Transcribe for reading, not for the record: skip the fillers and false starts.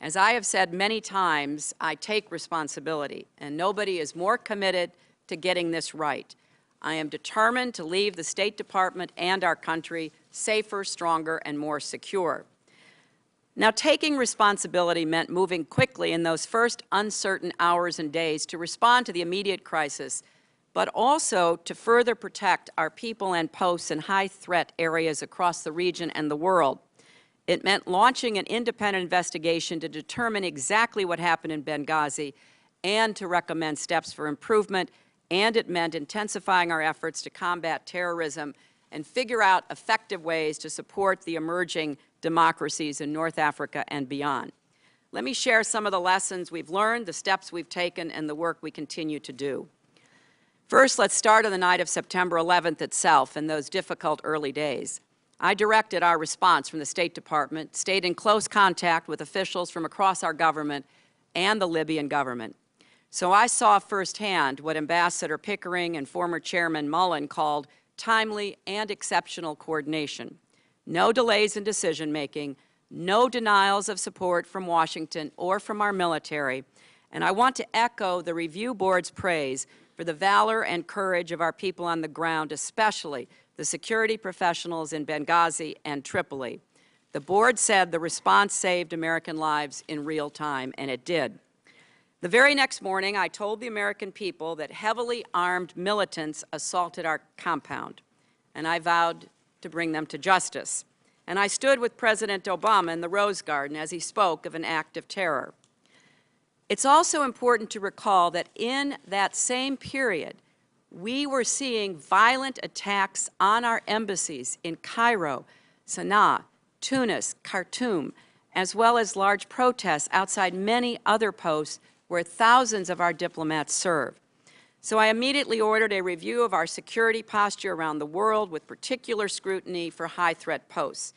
As I have said many times, I take responsibility, and nobody is more committed to getting this right. I am determined to leave the State Department and our country safer, stronger, and more secure. Now, taking responsibility meant moving quickly in those first uncertain hours and days to respond to the immediate crisis, but also to further protect our people and posts in high-threat areas across the region and the world. It meant launching an independent investigation to determine exactly what happened in Benghazi and to recommend steps for improvement, and it meant intensifying our efforts to combat terrorism and figure out effective ways to support the emerging democracies in North Africa and beyond. Let me share some of the lessons we've learned, the steps we've taken, and the work we continue to do. First, let's start on the night of September 11th itself in those difficult early days. I directed our response from the State Department, stayed in close contact with officials from across our government and the Libyan government. So I saw firsthand what Ambassador Pickering and former Chairman Mullen called timely and exceptional coordination. No delays in decision-making, no denials of support from Washington or from our military, and I want to echo the Review Board's praise for the valor and courage of our people on the ground, especially the security professionals in Benghazi and Tripoli. The Board said the response saved American lives in real time, and it did. The very next morning, I told the American people that heavily armed militants assaulted our compound, and I vowed to bring them to justice. And I stood with President Obama in the Rose Garden as he spoke of an act of terror. It's also important to recall that in that same period, we were seeing violent attacks on our embassies in Cairo, Sana'a, Tunis, Khartoum, as well as large protests outside many other posts where thousands of our diplomats serve. So I immediately ordered a review of our security posture around the world with particular scrutiny for high-threat posts.